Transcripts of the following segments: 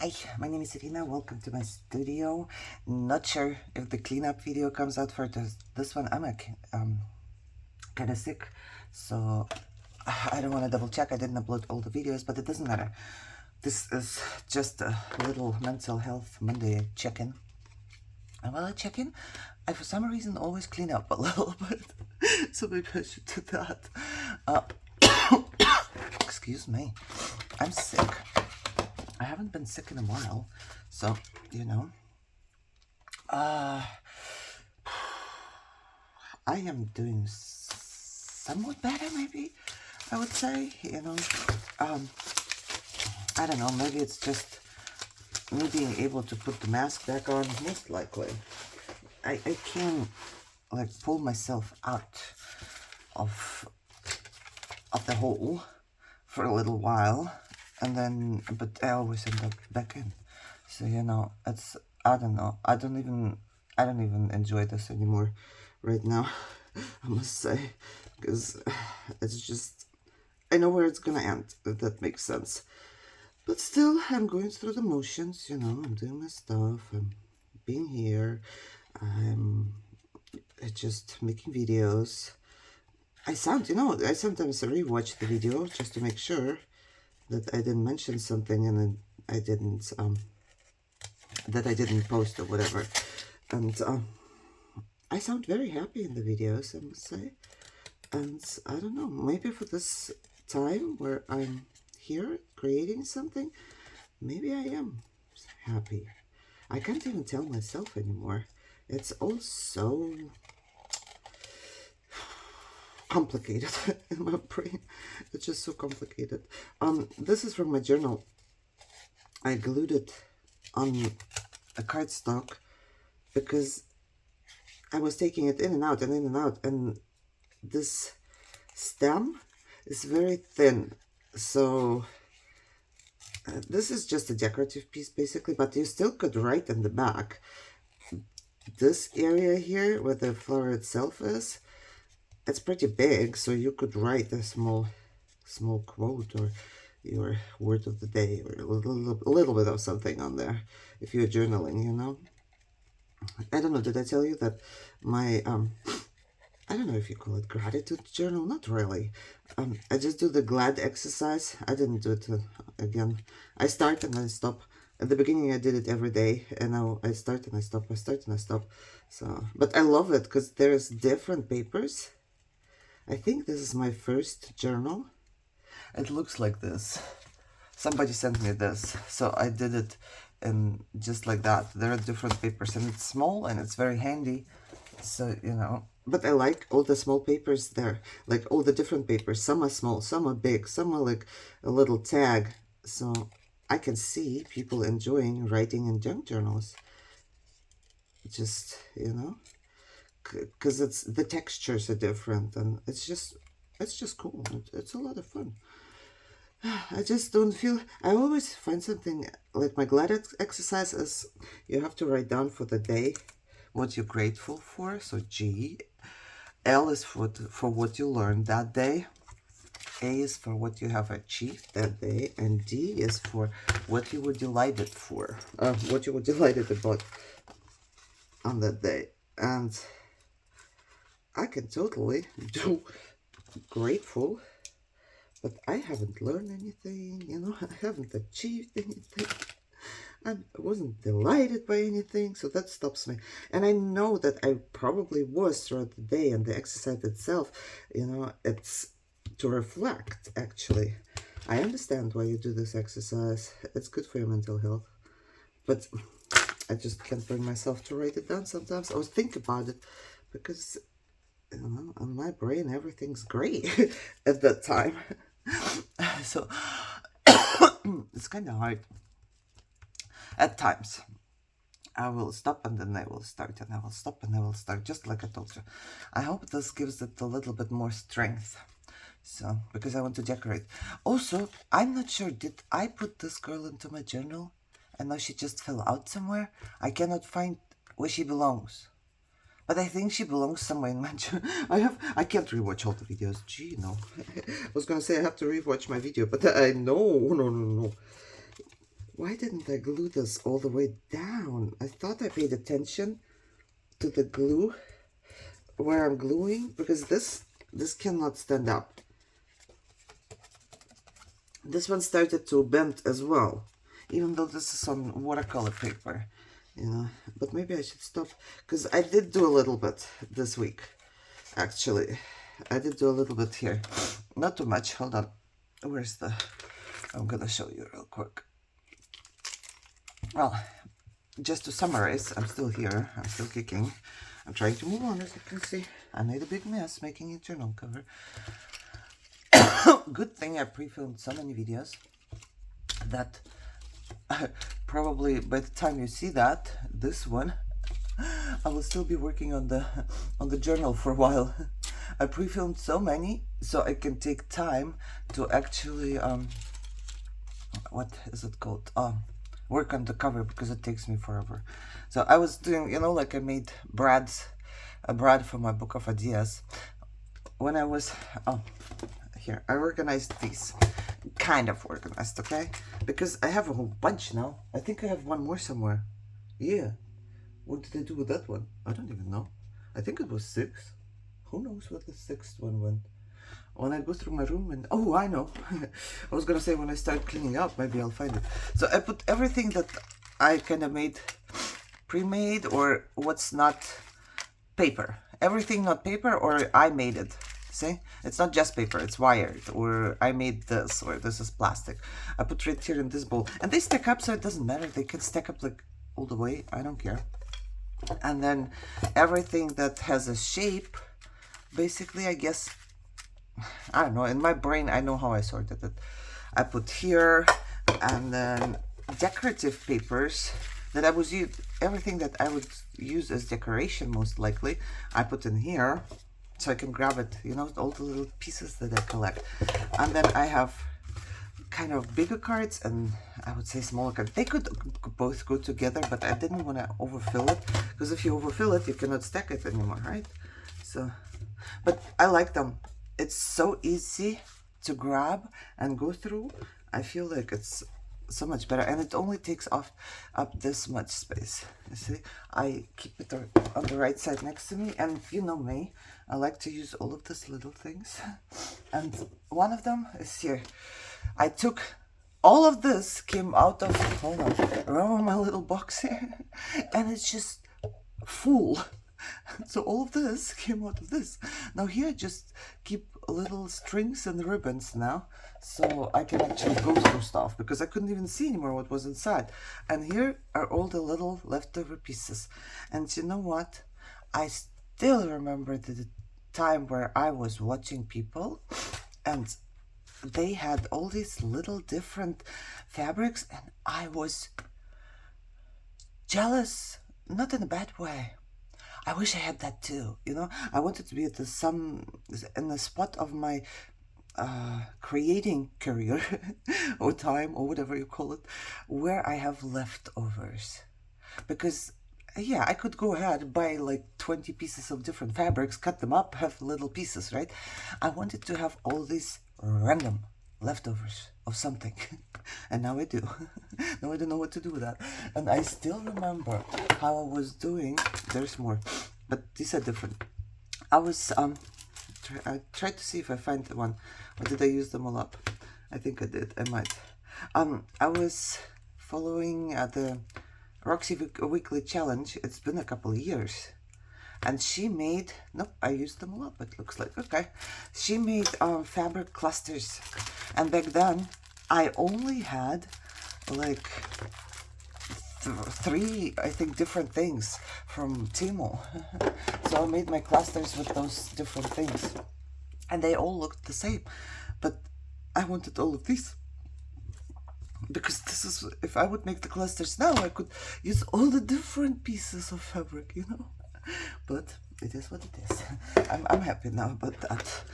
Hi, my name is Irina. Welcome to my studio. Not sure if the cleanup video comes out for this one. I'm kind of sick, so I don't want to double check. I didn't upload all the videos, but it doesn't matter. This is just a little mental health Monday check-in. And while I check in, I for some reason always clean up a little bit. So maybe I should do that. Excuse me. I'm sick. I haven't been sick in a while, so, you know, I am doing somewhat better, maybe, I would say, you know, I don't know, maybe it's just me being able to put the mask back on, most likely. I can, like, pull myself out of the hole for a little while, and then, but I always end up back in. So, you know, it's, I don't know, I don't even enjoy this anymore right now, I must say, because it's just, I know where it's gonna end, if that makes sense. But still, I'm going through the motions, you know, I'm doing my stuff, I'm being here, I'm just making videos. I sometimes rewatch the video just to make sure that I didn't mention something and I didn't, that I didn't post or whatever. And I sound very happy in the videos, I must say. And I don't know, maybe for this time where I'm here creating something, maybe I am happy. I can't even tell myself anymore. It's all so complicated in my brain. It's just so complicated. This is from my journal. I glued it on a cardstock because I was taking it in and out and in and out, and this stem is very thin, so this is just a decorative piece basically, but you still could write in the back. This area here where the flower itself is, it's pretty big, so you could write a small quote or your word of the day or a little bit of something on there if you're journaling, you know. I don't know, did I tell you that my I don't know if you call it gratitude journal? Not really. I just do the glad exercise. I didn't do it again. I start and I stop. At the beginning I did it every day, and now I start and I stop, I start and I stop. So, but I love it because there's different papers. I think this is my first journal. It looks like this. Somebody sent me this, so I did it in just like that. There are different papers, and it's small and it's very handy. So, you know, but I like all the small papers there, like all the different papers. Some are small, some are big, some are like a little tag. So I can see people enjoying writing in junk journals. Just, you know, because it's the textures are different, and it's just cool. It's a lot of fun. I just don't feel, I always find something like my glad exercise is you have to write down for the day what you're grateful for. So G, L is for what you learned that day, A is for what you have achieved that day, and D is for what you were delighted for, what you were delighted about on that day. And I can totally do grateful, but I haven't learned anything, you know, I haven't achieved anything. I wasn't delighted by anything, so that stops me. And I know that I probably was throughout the day, and the exercise itself, you know, it's to reflect, actually. I understand why you do this exercise. It's good for your mental health. But I just can't bring myself to write it down sometimes. I always think about it because, you know, on my brain, everything's great at that time. So it's kind of hard. At times, I will stop and then I will start, and I will stop and I will start, just like I told you. I hope this gives it a little bit more strength. So, because I want to decorate. Also, I'm not sure, did I put this girl into my journal? And now she just fell out somewhere? I cannot find where she belongs. But I think she belongs somewhere in my journal. I can't rewatch all the videos. Gee, no. I was gonna say I have to rewatch my video, but I no. Why didn't I glue this all the way down? I thought I paid attention to the glue where I'm gluing, because this cannot stand up. This one started to bend as well, even though this is on watercolor paper, you know. But maybe I should stop, because I did do a little bit this week, actually. I did do a little bit here. Not too much. Hold on. Where's the... I'm gonna show you real quick. Well, just to summarize, I'm still here. I'm still kicking. I'm trying to move on, as you can see. I made a big mess making a journal cover. Good thing I pre-filmed so many videos that probably by the time you see that, this one, I will still be working on the journal for a while. I pre-filmed so many so I can take time to actually what is it called? Work on the cover, because it takes me forever. So I was doing, you know, like I made a Brad for my book of ideas. When I was, here, I organized these. Kind of organized, okay? Because I have a whole bunch now. I think I have one more somewhere. Yeah. What did I do with that one? I don't even know. I think it was 6. Who knows what the 6th one went? When I go through my room and... Oh, I know. I was gonna say when I start cleaning up, maybe I'll find it. So I put everything that I kind of made pre-made, or what's not paper. Everything not paper, or I made it. See? It's not just paper, it's wired, or I made this, or this is plastic. I put right here in this bowl. And they stack up, so it doesn't matter. They can stack up like all the way. I don't care. And then everything that has a shape, basically, I guess... I don't know, in my brain I know how I sorted it. I put here, and then decorative papers that I was everything that I would use as decoration most likely, I put in here so I can grab it, you know, all the little pieces that I collect. And then I have kind of bigger cards and I would say smaller cards. They could both go together, but I didn't want to overfill it, because if you overfill it you cannot stack it anymore, right? So, but I like them. It's so easy to grab and go through. I feel like it's so much better, and it only takes up this much space. You see, I keep it on the right side next to me, and you know me, I like to use all of these little things. And one of them is here. I took all of this, came out of, hold on, remember my little box here? And it's just full. So all of this came out of this. Now here I just keep little strings and ribbons now, so I can actually go through stuff, because I couldn't even see anymore what was inside. And here are all the little leftover pieces. And you know what? I still remember the time where I was watching people and they had all these little different fabrics, and I was jealous, not in a bad way. I wish I had that too, you know. I wanted to be at in the spot of my creating career or time or whatever you call it, where I have leftovers. Because yeah, I could go ahead, buy like 20 pieces of different fabrics, cut them up, have little pieces, right? I wanted to have all these random leftovers of something. And now I do. Now I don't know what to do with that. And I still remember how I was doing. There's more, but these are different. I was I tried to see if I find one, or did I use them all up? I think I did. I might. I was following the Roxy Weekly Challenge. It's been a couple of years. And she made, nope, I used them all up, it looks like, okay. She made fabric clusters. And back then, I only had like 3, I think, different things from Timo. So I made my clusters with those different things. And they all looked the same. But I wanted all of these. Because this is, if I would make the clusters now, I could use all the different pieces of fabric, you know. But it is what it is. I'm happy now about that.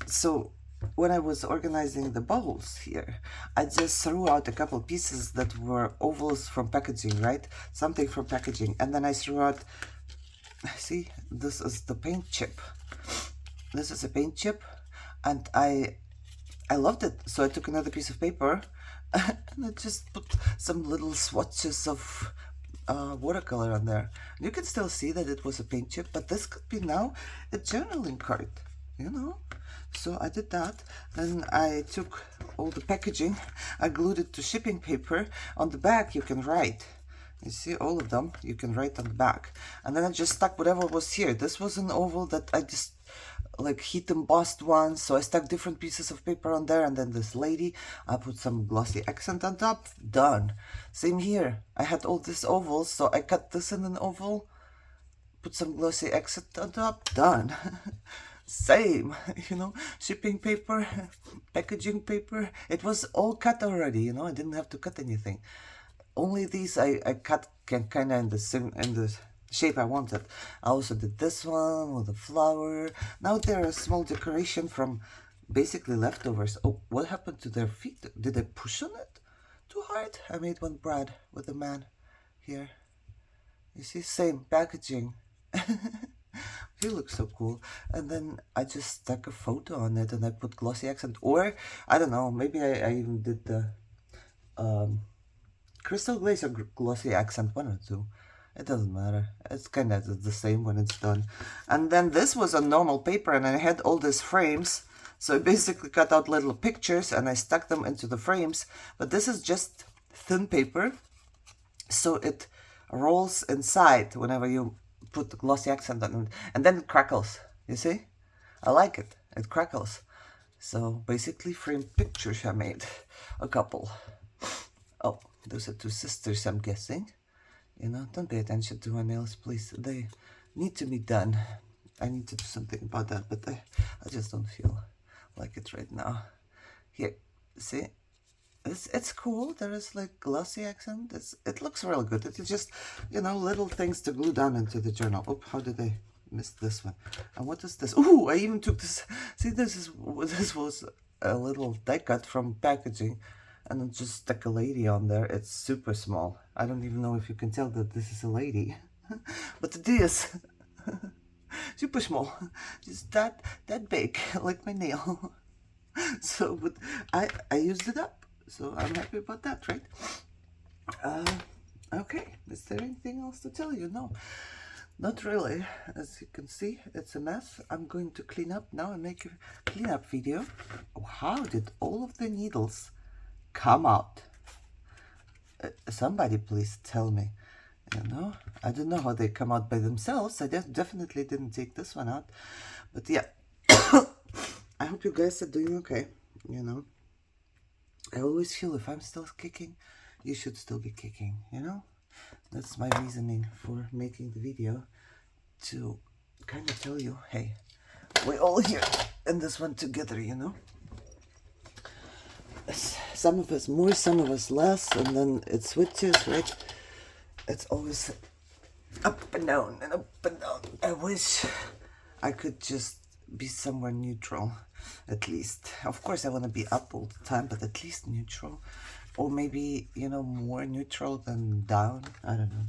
So when I was organizing the bowls here, I just threw out a couple pieces that were ovals from packaging, right? Something from packaging. And then I threw out, see, this is the paint chip. This is a paint chip, and I loved it. So I took another piece of paper And I just put some little swatches of watercolor on there. You can still see that it was a paint chip, but this could be now a journaling card, you know. So I did that. Then I took all the packaging, I glued it to shipping paper. On the back you can write. You see all of them, you can write on the back. And then I just stuck whatever was here. This was an oval that I just like heat embossed one, so I stuck different pieces of paper on there. And then this lady, I put some glossy accent on top. Done. Same here, I had all these ovals, so I cut this in an oval, put some glossy accent on top. Done. Same, you know, shipping paper, packaging paper, it was all cut already, you know. I didn't have to cut anything. Only these I cut kind of in the shape I wanted. I also did this one with a flower. Now they're a small decoration from basically leftovers. Oh, what happened to their feet? Did I push on it too hard? I made one bread with a man here. You see, same packaging. He looks so cool. And then I just stuck a photo on it and I put glossy accent. Or, I don't know, maybe I even did the crystal glaze or glossy accent, one or two. It doesn't matter. It's kind of the same when it's done. And then this was on normal paper and I had all these frames. So I basically cut out little pictures and I stuck them into the frames. But this is just thin paper. So it rolls inside whenever you put the glossy accent on it. And then it crackles. You see? I like it. It crackles. So basically framed pictures I made. A couple. Oh, those are two sisters, I'm guessing. You know, don't pay attention to my nails, please. They need to be done. I need to do something about that, but I just don't feel like it right now. Here, see? It's cool. There is like glossy accent. It looks really good. It's just, you know, little things to glue down into the journal. Oh, how did I miss this one? And what is this? Ooh, I even took this. See, this was a little die cut from packaging. And then just stuck a lady on there. It's super small. I don't even know if you can tell that this is a lady. But it is. Super small. Just that big, like my nail. So, but I used it up. So I'm happy about that, right? Okay. Is there anything else to tell you? No. Not really. As you can see, it's a mess. I'm going to clean up now and make a cleanup video. How did all of the needles come out? Somebody please tell me. You know, I don't know how they come out by themselves. I definitely didn't take this one out. But yeah, I hope you guys are doing okay. You know, I always feel if I'm still kicking, you should still be kicking, you know? That's my reasoning for making the video, to kind of tell you, hey, we're all here in this one together, you know? Some of us more, some of us less, and then it switches, right? It's always up and down and up and down. I wish I could just be somewhere neutral, at least. Of course, I want to be up all the time, but at least neutral. Or maybe, you know, more neutral than down. I don't know.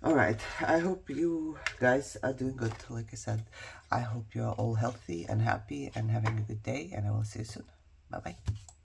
Alright, I hope you guys are doing good. Like I said, I hope you're all healthy and happy and having a good day. And I will see you soon. Bye-bye.